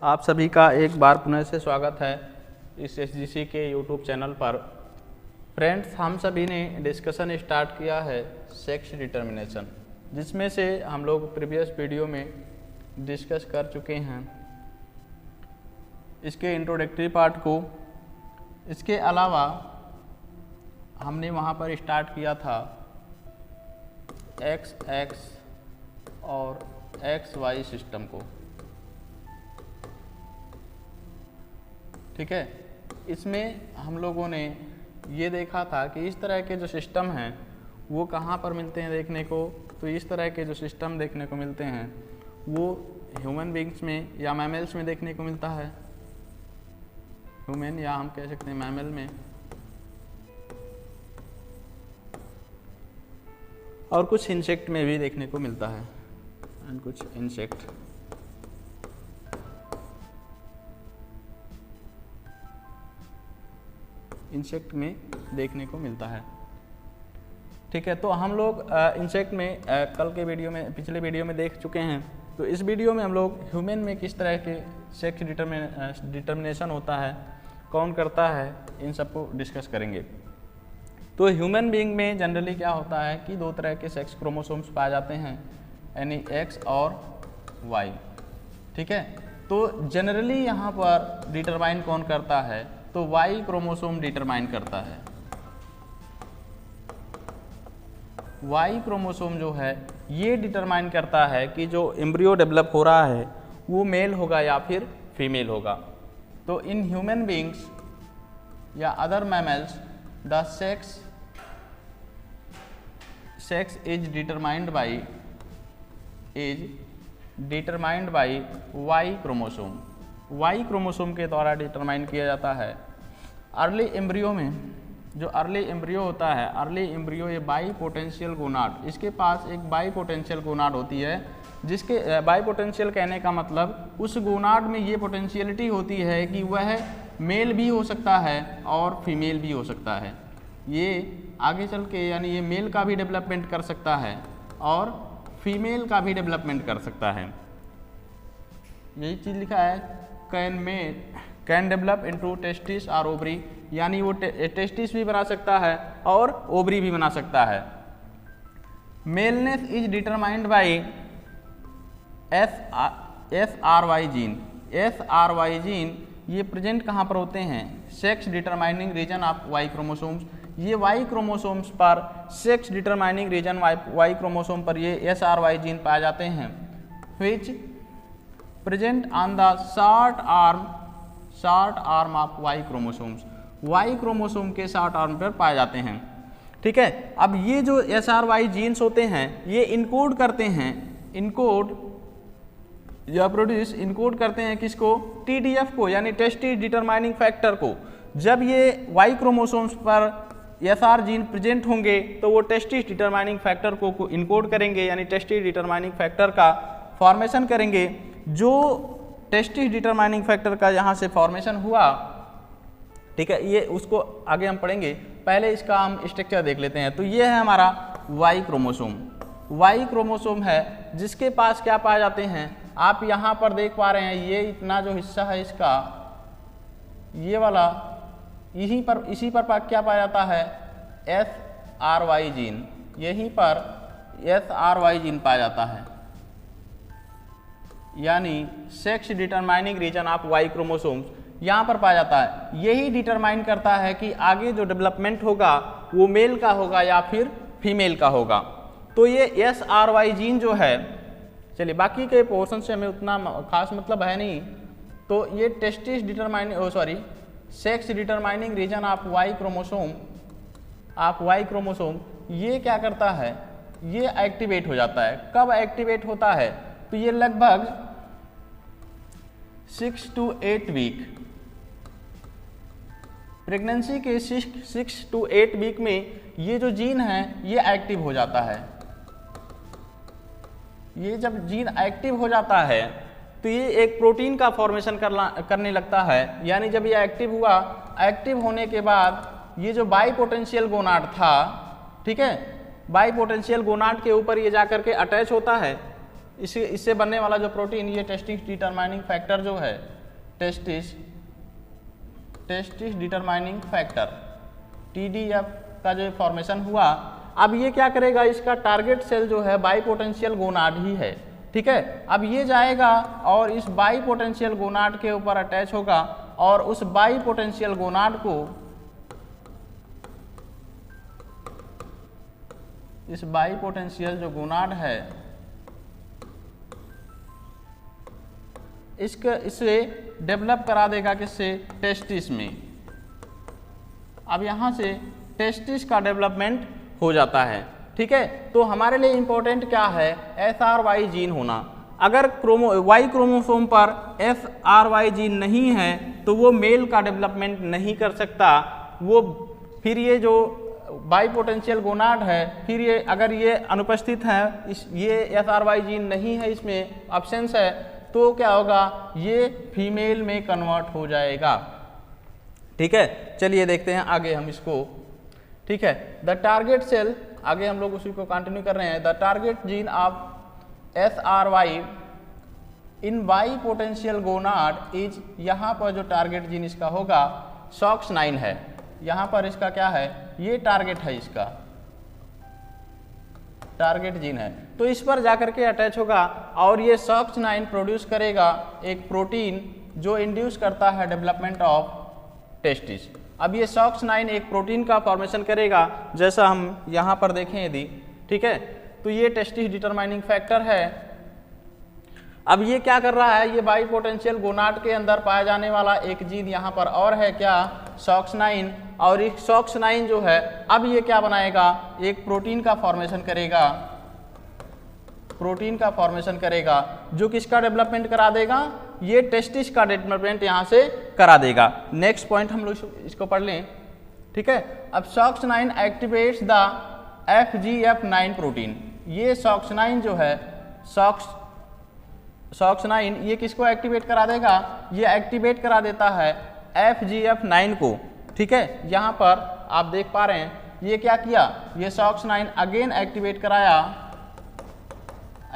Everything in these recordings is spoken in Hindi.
आप सभी का एक बार पुनः से स्वागत है इस एसजीसी के यूट्यूब चैनल पर। फ्रेंड्स, हम सभी ने डिस्कशन स्टार्ट किया है सेक्स डिटर्मिनेशन, जिसमें से हम लोग प्रीवियस वीडियो में डिस्कस कर चुके हैं इसके इंट्रोडक्टरी पार्ट को। इसके अलावा हमने वहाँ पर स्टार्ट किया था एक्स एक्स और एक्स वाई सिस्टम को, ठीक है। इसमें हम लोगों ने ये देखा था कि इस तरह के जो सिस्टम हैं वो कहाँ पर मिलते हैं देखने को। तो इस तरह के जो सिस्टम देखने को मिलते हैं वो ह्यूमन बींग्स में या मैमल्स में देखने को मिलता है। ह्यूमन या हम कह सकते हैं मैमल में, और कुछ इंसेक्ट में भी देखने को मिलता है। एंड कुछ इंसेक्ट में देखने को मिलता है, ठीक है। तो हम लोग इंसेक्ट में कल के वीडियो में, पिछले वीडियो में देख चुके हैं। तो इस वीडियो में हम लोग ह्यूमन में किस तरह के सेक्स डिटर्मिनेशन होता है, कौन करता है, इन सबको डिस्कस करेंगे। तो ह्यूमन बीइंग में जनरली क्या होता है कि दो तरह के सेक्स क्रोमोसोम्स पाए जाते हैं, यानी एक्स और वाई, ठीक है। तो जनरली यहाँ पर डिटरमाइन कौन करता है, तो वाई क्रोमोसोम डिटरमाइन करता है। वाई क्रोमोसोम जो है ये डिटरमाइन करता है कि जो एम्ब्रियो डेवलप हो रहा है वो मेल होगा या फिर फीमेल होगा। तो इन ह्यूमन बीइंग्स या other mammals the sex is determined by Y chromosome. Y chromosome के द्वारा डिटरमाइन किया जाता है। अर्ली एम्ब्रियो में जो अर्ली एम्ब्रियो होता है, अर्ली एम्ब्रियो ये बाई पोटेंशियल गोनाड, इसके पास एक बाई पोटेंशियल गोनाड होती है, जिसके बाई पोटेंशियल कहने का मतलब उस गोनाड में ये पोटेंशियलिटी होती है कि वह मेल भी हो सकता है और फीमेल भी हो सकता है। ये आगे चल के यानी ये मेल का भी डेवलपमेंट कर सकता है और फीमेल का भी डेवलपमेंट कर सकता है। यही चीज़ लिखा है कैन डेवलप इनटू टेस्टिस और ओवरी, यानी वो टेस्टिस भी बना सकता है और ओवरी भी बना सकता है। Maleness is determined by SRY gene. SRY gene ये प्रेजेंट कहाँ पर होते हैं, sex determining region of Y chromosomes. ये वाई क्रोमोसोम्स पर sex determining region Y chromosome पर ये SRY जीन पाए जाते हैं, which present on the short arm of Y chromosomes. Y chromosome के शॉर्ट आर्म पर पाए जाते हैं, ठीक है। अब ये जो SRY जीन्स होते हैं ये इनकोड करते हैं, इनकोड करते हैं किसको, TDF को, यानी टेस्टिस डिटरमाइनिंग फैक्टर को। जब ये वाई क्रोमोसोम्स पर SR जीन प्रेजेंट होंगे तो वो टेस्टिस डिटरमाइनिंग फैक्टर को इनकोड करेंगे, यानी टेस्टिस डिटरमाइनिंग फैक्टर का फॉर्मेशन करेंगे। जो टेस्टिस डिटरमाइनिंग फैक्टर का यहाँ से फॉर्मेशन हुआ, ठीक है, ये उसको आगे हम पढ़ेंगे। पहले इसका हम स्ट्रक्चर देख लेते हैं। तो ये है हमारा वाई क्रोमोसोम। वाई क्रोमोसोम है जिसके पास क्या पाए जाते हैं, आप यहाँ पर देख पा रहे हैं, ये इतना जो हिस्सा है इसका, ये वाला, इसी पर क्या पाया जाता है, SRY जीन। यहीं पर SRY जीन पाया जाता है, यानी sex determining region of Y chromosomes यहाँ पर पाया जाता है। यही डिटरमाइन करता है कि आगे जो डेवलपमेंट होगा वो मेल का होगा या फिर फीमेल का होगा। तो ये SRY जीन जो है, चलिए बाकी के पोर्शन से हमें उतना खास मतलब है नहीं। तो ये testis determining sex determining region of Y chromosome ये क्या करता है, ये एक्टिवेट हो जाता है। कब एक्टिवेट होता है, तो ये लगभग 6 to 8 वीक, प्रेगनेंसी के 6 to 8 वीक में ये जो जीन है ये एक्टिव हो जाता है। ये जब जीन एक्टिव हो जाता है तो ये एक प्रोटीन का फॉर्मेशन करने लगता है, यानी जब ये एक्टिव हुआ, एक्टिव होने के बाद ये जो बाई पोटेंशियल गोनाड था, ठीक है, बाई पोटेंशियल गोनाड के ऊपर ये जाकर के अटैच होता है। इससे बनने वाला जो प्रोटीन, ये टेस्टिस डिटरमाइनिंग फैक्टर जो है टेस्टिस डिटरमाइनिंग फैक्टर TDF का जो फॉर्मेशन हुआ, अब ये क्या करेगा, इसका टारगेट सेल जो है बाइपोटेंशियल गोनाड ही है, ठीक है। अब ये जाएगा और इस बाइपोटेंशियल गोनाड के ऊपर अटैच होगा और उस बाइपोटेंशियल गोनाड को, इस बाइपोटेंशियल जो गोनाड है इसे डेवलप करा देगा किससे, टेस्टिस में। अब यहाँ से टेस्टिस का डेवलपमेंट हो जाता है, ठीक है। तो हमारे लिए इंपॉर्टेंट क्या है, SRY जीन होना। अगर वाई क्रोमोसोम पर SRY जीन नहीं है तो वो मेल का डेवलपमेंट नहीं कर सकता, वो फिर ये जो बाइपोटेंशियल गोनाड है, फिर ये अगर ये अनुपस्थित है, ये SRY जीन नहीं है, इसमें एब्सेंस है, तो क्या होगा, ये फीमेल में कन्वर्ट हो जाएगा, ठीक है। चलिए देखते हैं आगे हम इसको, ठीक है। द टारगेट सेल, आगे हम लोग उसी को कंटिन्यू कर रहे हैं। The target gene of SRY in bipotential gonad is, यहाँ पर जो टारगेट जीन इसका होगा SOX9 है, यहाँ पर इसका क्या है, ये टारगेट है, इसका टारगेट जीन है, तो इस पर जाकर के अटैच होगा और ये SOX9 प्रोड्यूस करेगा एक प्रोटीन जो इंड्यूस करता है डेवलपमेंट ऑफ टेस्टिस। अब ये SOX9 एक प्रोटीन का फॉर्मेशन करेगा, जैसा हम यहाँ पर देखें यदि, ठीक है। तो ये टेस्टिस डिटरमाइनिंग फैक्टर है। अब ये क्या कर रहा है, ये बाइपोटेंशियल गोनाड के अंदर पाया जाने वाला एक जीन यहाँ पर और है क्या, SOX9, और एक SOX9 जो है अब ये क्या बनाएगा, एक प्रोटीन का फॉर्मेशन करेगा, प्रोटीन का फॉर्मेशन करेगा जो किसका डेवलपमेंट करा देगा, ये टेस्टिस का डेवलपमेंट यहाँ से करा देगा। नेक्स्ट पॉइंट हम लोग इसको पढ़ लें, ठीक है। अब SOX9 activates the FGF9 protein, ये SOX9 जो है, SOX9 ये किसको एक्टिवेट करा देगा, ये एक्टिवेट करा देता है FGF9 को, ठीक है। यहाँ पर आप देख पा रहे हैं ये क्या किया, ये SOX9 अगेन एक्टिवेट कराया,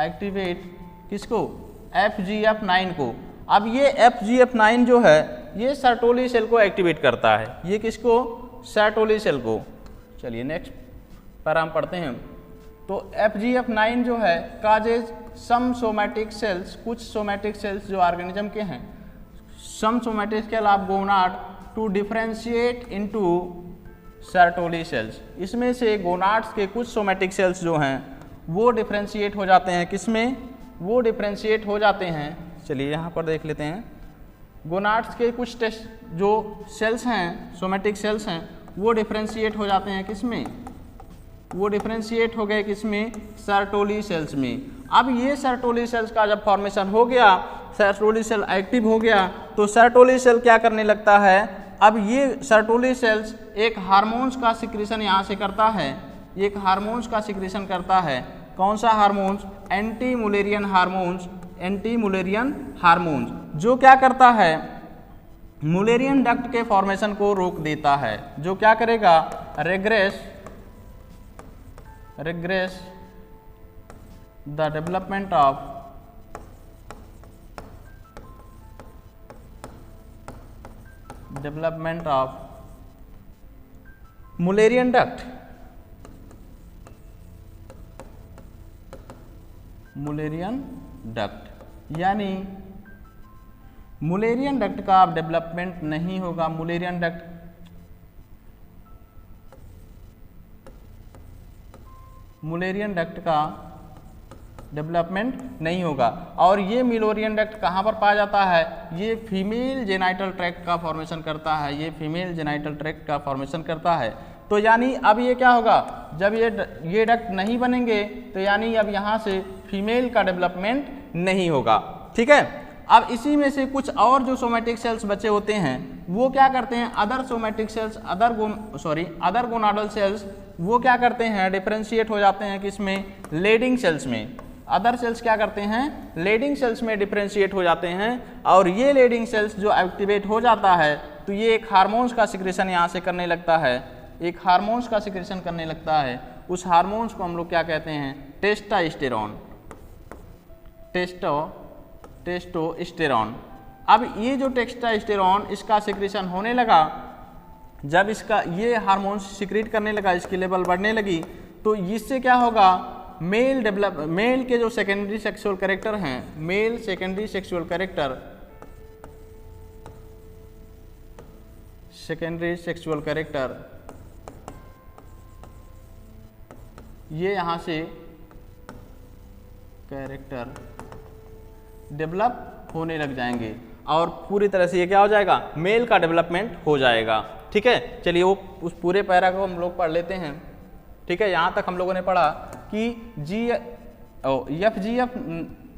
एक्टिवेट किसको, FGF9 को। अब ये FGF9 जो है ये सर्टोली सेल को एक्टिवेट करता है, ये किसको, सर्टोली सेल को। चलिए नेक्स्ट पैरा हम पढ़ते हैं। तो FGF9 जो है काजेज सम सोमैटिक सेल्स, कुछ सोमैटिक सेल्स जो ऑर्गेनिज्म के हैं, some somatic cell of gonad to differentiate into Sertoli cells, इसमें से गोनाड्स के कुछ सोमैटिक सेल्स जो हैं वो डिफरेंशिएट हो जाते हैं, किसमें, वो डिफरेंशिएट हो जाते हैं। चलिए यहाँ पर देख लेते हैं, गोनाड्स के कुछ टेस्ट जो सेल्स हैं, सोमैटिक सेल्स हैं, वो डिफरेंशिएट हो जाते हैं किसमें, वो डिफरेंशिएट हो गए किसमें, सर्टोली सेल्स में। अब ये सर्टोली सेल्स का जब फॉर्मेशन हो गया, सर्टोली सेल एक्टिव हो गया, तो सर्टोली सेल क्या करने लगता है, अब ये सर्टोली सेल्स एक हार्मोन्स का सिक्रीशन यहाँ से करता है, एक हार्मोन्स का सिक्रीशन करता है। कौन सा hormones, anti Mullerian hormones, anti Mullerian hormones, जो क्या करता है, मुलेरियन डक्ट के फॉर्मेशन को रोक देता है, जो क्या करेगा, regress the development of Mullerian duct, Mullerian duct, यानी मुलेरियन डक्ट का अब डेवलपमेंट नहीं होगा, मुलेरियन डक्ट का डेवलपमेंट नहीं होगा। और ये मुलेरियन डक्ट कहाँ पर पाया जाता है, ये फीमेल जेनाइटल ट्रैक्ट का फॉर्मेशन करता है, ये फीमेल जेनाइटल ट्रैक्ट का फॉर्मेशन करता है। तो यानी अब ये क्या होगा, जब ये डक्ट नहीं बनेंगे तो यानी अब यहाँ से फीमेल का डेवलपमेंट नहीं होगा, ठीक है। अब इसी में से कुछ और जो सोमैटिक सेल्स बचे होते हैं वो क्या करते हैं, other somatic cells, other gonadal cells, वो क्या करते हैं, डिफरेंशिएट हो जाते हैं किसमें, लेडिंग सेल्स में। अदर सेल्स क्या करते हैं, लेडिंग सेल्स में डिफरेंशिएट हो जाते हैं, और ये लेडिंग सेल्स जो एक्टिवेट हो जाता है तो ये एक हार्मोन्स का सिक्रेशन यहाँ से करने लगता है, एक हार्मोन्स का सिक्रेशन करने लगता है। उस हार्मोन्स को हम लोग क्या कहते हैं, टेस्टोस्टेरोन, अब ये जो टेस्टोस्टेरोन इसका सिक्रेशन होने लगा, जब इसका ये हार्मोन सिक्रीट करने लगा, इसकी लेवल बढ़ने लगी, तो इससे क्या होगा, मेल के जो सेकेंडरी सेक्सुअल कैरेक्टर हैं, मेल सेकेंडरी सेक्सुअल कैरेक्टर ये यहाँ से कैरेक्टर डेवलप होने लग जाएंगे और पूरी तरह से ये क्या हो जाएगा, मेल का डेवलपमेंट हो जाएगा। ठीक है, चलिए वो उस पूरे पैरा को हम लोग पढ़ लेते हैं। ठीक है, यहाँ तक हम लोगों ने पढ़ा कि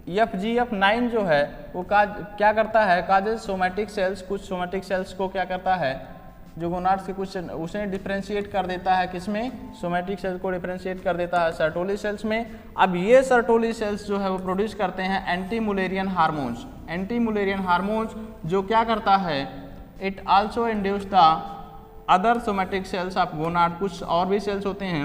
FGF 9 जो है वो क्या करता है, काजेज सोमैटिक सेल्स, कुछ सोमैटिक सेल्स को क्या करता है, जो गोनाड्स के कुछ उसे डिफ्रेंशिएट कर देता है, किसमें, सोमैटिक सेल्स को डिफ्रेंशिएट कर देता है सर्टोली सेल्स में। अब ये सर्टोली सेल्स जो है वो प्रोड्यूस करते हैं anti Mullerian hormones, anti Mullerian hormones जो क्या करता है, it also induce the other somatic sales of gonad, कुछ और भी सेल्स होते हैं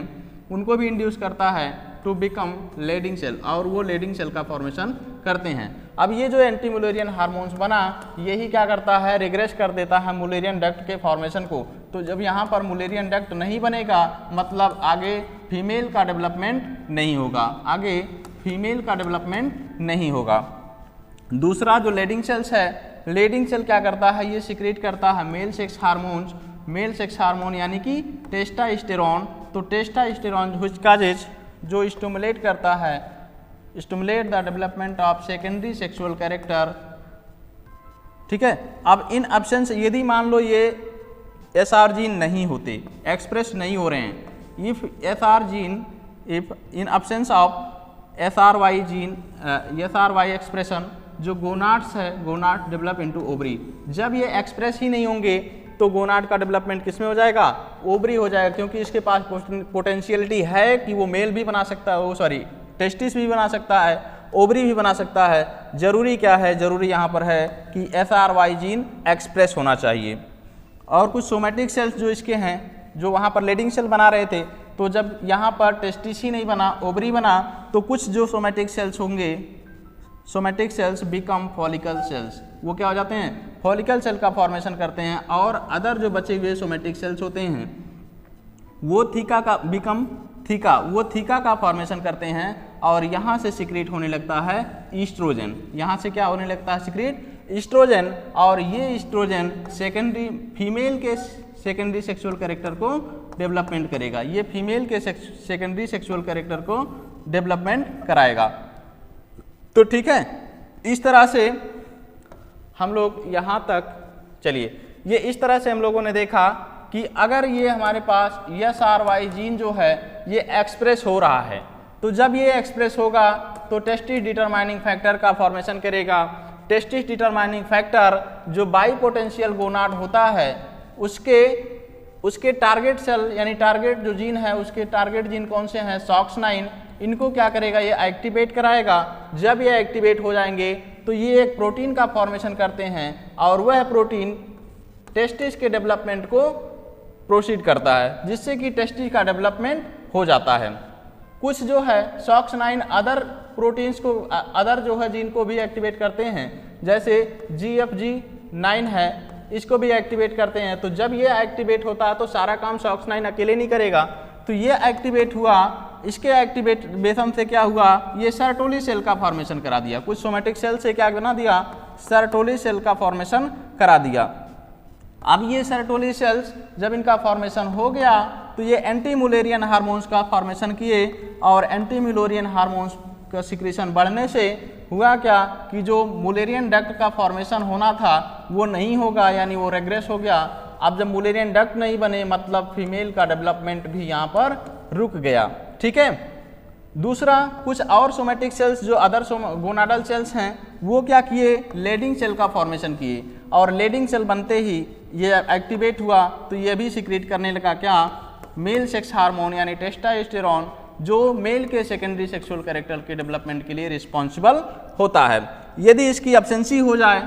उनको भी इंड्यूस करता है टू बिकम लेडिंग सेल, और वो लेडिंग सेल का फॉर्मेशन करते हैं। अब ये जो एंटी मुलेरियन हार्मोन्स बना, यही क्या करता है, रिग्रेस कर देता है मुलेरियन डक्ट के फॉर्मेशन को। तो जब यहाँ पर मुलेरियन डक्ट नहीं बनेगा, मतलब आगे फीमेल का डेवलपमेंट नहीं होगा, आगे फीमेल का डेवलपमेंट नहीं होगा। दूसरा जो लेडिंग सेल्स है, लेडिंग सेल क्या करता है, ये सिक्रेट करता है male sex hormones, male sex hormone यानी कि टेस्टोस्टेरोन। तो टेस्टोस्टेरोन व्हिच काजेज, जो स्टिमुलेट करता है, stimulate the development of secondary sexual character. ठीक है, अब इन एब्सेंस, यदि मान लो ये SR जीन नहीं होते, एक्सप्रेस नहीं हो रहे हैं, if SR gene, if in absence of SRY gene, SRY expression, जो गोनाड्स है, गोनाड डेवलप इनटू ओवरी, जब ये एक्सप्रेस ही नहीं होंगे तो गोनाड का डेवलपमेंट किस में हो जाएगा, ओवरी हो जाएगा, क्योंकि इसके पास पोटेंशियलिटी है कि वो मेल भी बना सकता है, वो सॉरी टेस्टिस भी बना सकता है, ओवरी भी बना सकता है। जरूरी क्या है, जरूरी यहाँ पर है कि SRY जीन एक्सप्रेस होना चाहिए। और कुछ सोमैटिक सेल्स जो इसके हैं, जो वहाँ पर लेडिंग सेल बना रहे थे, तो जब यहाँ पर टेस्टिस ही नहीं बना, ओवरी बना, तो कुछ जो सोमैटिक सेल्स होंगे, somatic cells become follicle sales, वो क्या हो जाते हैं, फॉलिकल सेल का फॉर्मेशन करते हैं, और अदर जो बचे हुए सोमैटिक सेल्स होते हैं वो थीका का बिकम थीका, वो थीका का फॉर्मेशन करते हैं, और यहाँ से सिक्रीट होने लगता है ईस्ट्रोजन, यहाँ से क्या होने लगता है, सिक्रीट ईस्ट्रोजन, और ये ईस्ट्रोजन सेकेंडरी फीमेल के सेकेंडरी सेक्सुअल कैरेक्टर को डेवलपमेंट करेगा, ये फीमेल के सेकेंडरी सेक्सुअल कैरेक्टर को डेवलपमेंट कराएगा। तो ठीक है, इस तरह से हम लोग यहाँ तक, चलिए ये इस तरह से हम लोगों ने देखा कि अगर ये हमारे पास SRY जीन जो है ये एक्सप्रेस हो रहा है, तो जब ये एक्सप्रेस होगा तो टेस्टिस डिटरमाइनिंग फैक्टर का फॉर्मेशन करेगा। टेस्टिस डिटरमाइनिंग फैक्टर जो बाई पोटेंशियल गोनाड होता है, उसके टारगेट सेल यानी टारगेट जो जीन है, उसके टारगेट जीन कौन से हैं, SOX9, इनको क्या करेगा, ये एक्टिवेट कराएगा। जब ये एक्टिवेट हो जाएंगे तो ये एक प्रोटीन का फॉर्मेशन करते हैं, और वह प्रोटीन टेस्टिस के डेवलपमेंट को प्रोसीड करता है, जिससे कि टेस्टिस का डेवलपमेंट हो जाता है। कुछ जो है SOX9 अदर प्रोटीन्स को, अदर जो है जीन को भी एक्टिवेट करते हैं, जैसे GFG9 है, इसको भी एक्टिवेट करते हैं। तो जब ये एक्टिवेट होता है तो सारा काम SOX9 अकेले नहीं करेगा, तो ये एक्टिवेट हुआ, इसके एक्टिवेशन से क्या हुआ, ये सर्टोली सेल का फॉर्मेशन करा दिया, कुछ सोमैटिक सेल से क्या बना दिया, सर्टोली सेल का फॉर्मेशन करा दिया। अब ये सर्टोली सेल्स जब इनका फॉर्मेशन हो गया तो ये एंटी मुलेरियन हार्मोन्स का फॉर्मेशन किए, और एंटी मुलेरियन हार्मोन्स का सिक्रेशन बढ़ने से हुआ क्या कि जो मुलेरियन डक्ट का फॉर्मेशन होना था वो नहीं होगा, यानी वो रेग्रेस हो गया। अब जब मुलेरियन डक्ट नहीं बने, मतलब फीमेल का डेवलपमेंट भी यहाँ पर रुक गया। ठीक है, दूसरा कुछ और सोमैटिक सेल्स जो अदर गोनाडल सेल्स हैं, वो क्या किए, लेडिंग सेल का फॉर्मेशन किए, और लेडिंग सेल बनते ही ये एक्टिवेट हुआ तो ये भी सिक्रीट करने लगा क्या, मेल सेक्स हार्मोन यानी टेस्टोस्टेरोन, जो मेल के सेकेंडरी सेक्सुअल कैरेक्टर के डेवलपमेंट के लिए रिस्पॉन्सिबल होता है। यदि इसकी एब्सेंसी हो जाए,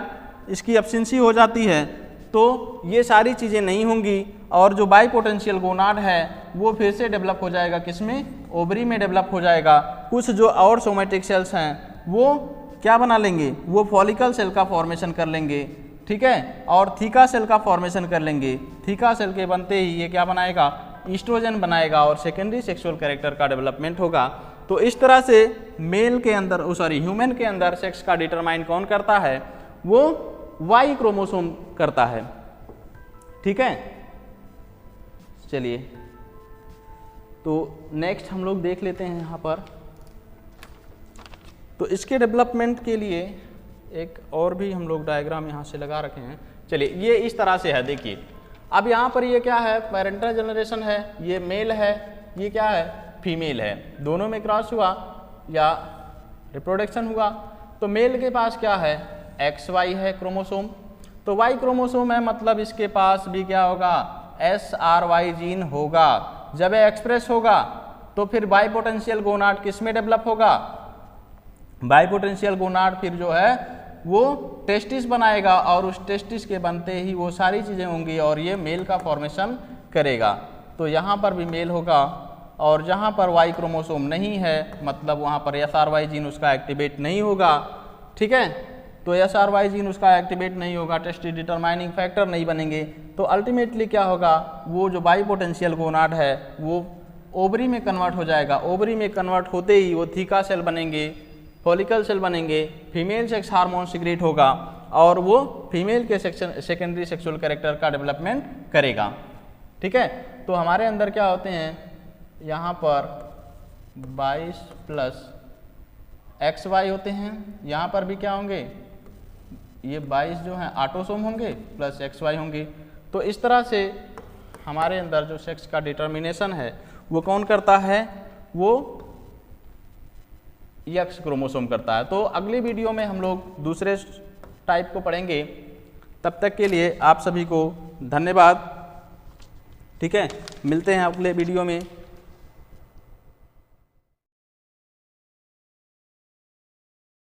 इसकी एब्सेंसी हो जाती है तो ये सारी चीज़ें नहीं होंगी, और जो बाई पोटेंशियल गोनाड है वो फिर से डेवलप हो जाएगा, किसमें, ओवरी में डेवलप हो जाएगा। कुछ जो और सोमैटिक सेल्स हैं वो क्या बना लेंगे, वो फॉलिकल सेल का फॉर्मेशन कर लेंगे, ठीक है, और थीका सेल का फॉर्मेशन कर लेंगे। थीका सेल के बनते ही ये क्या बनाएगा, ईस्ट्रोजन बनाएगा और सेकेंडरी सेक्सुअल कैरेक्टर का डेवलपमेंट होगा। तो इस तरह से मेल के अंदर ह्यूमन के अंदर सेक्स का डिटरमाइन कौन करता है, वो वाई क्रोमोसोम करता है, ठीक है। चलिए तो नेक्स्ट हम लोग देख लेते हैं यहाँ पर। तो इसके डेवलपमेंट के लिए एक और भी हम लोग डायग्राम यहाँ से लगा रखे हैं। चलिए ये इस तरह से है, देखिए अब यहाँ पर ये क्या है, पेरेंटल जनरेशन है, ये मेल है, ये क्या है, फीमेल है, दोनों में क्रॉस हुआ या रिप्रोडक्शन हुआ। तो मेल के पास क्या है, XY है क्रोमोसोम, तो Y क्रोमोसोम है, मतलब इसके पास भी क्या होगा, SRY जीन होगा। जब ये एक्सप्रेस होगा तो फिर बाई पोटेंशियल गोनाड किस में डेवलप होगा, बाई पोटेंशियल गोनाड फिर जो है वो टेस्टिस बनाएगा और उस टेस्टिस के बनते ही वो सारी चीज़ें होंगी और ये मेल का फॉर्मेशन करेगा। तो यहाँ पर भी मेल होगा और जहाँ पर वाई क्रोमोसोम नहीं है मतलब वहाँ पर SRY जीन उसका एक्टिवेट नहीं होगा, ठीक है। तो SRY जीन उसका एक्टिवेट नहीं होगा, टेस्टिस डिटरमाइनिंग फैक्टर नहीं बनेंगे, तो अल्टीमेटली क्या होगा, वो जो बाई पोटेंशियल गोनाड है वो ओवरी में कन्वर्ट हो जाएगा। ओवरी में कन्वर्ट होते ही वो थीका सेल बनेंगे, फॉलिकल सेल बनेंगे, फीमेल सेक्स हार्मोन सिक्रेट होगा और वो फीमेल के सेकेंडरी सेक्सुअल कैरेक्टर का डेवलपमेंट करेगा, ठीक है। तो हमारे अंदर क्या होते हैं, यहाँ पर 22 प्लस XY होते हैं, यहाँ पर भी क्या होंगे, ये 22 जो हैं ऑटोसोम होंगे प्लस XY होंगे। तो इस तरह से हमारे अंदर जो सेक्स का डिटर्मिनेशन है वो कौन करता है, वो X क्रोमोसोम करता है। तो अगली वीडियो में हम लोग दूसरे टाइप को पढ़ेंगे। तब तक के लिए आप सभी को धन्यवाद, ठीक है। मिलते हैं अगले वीडियो में।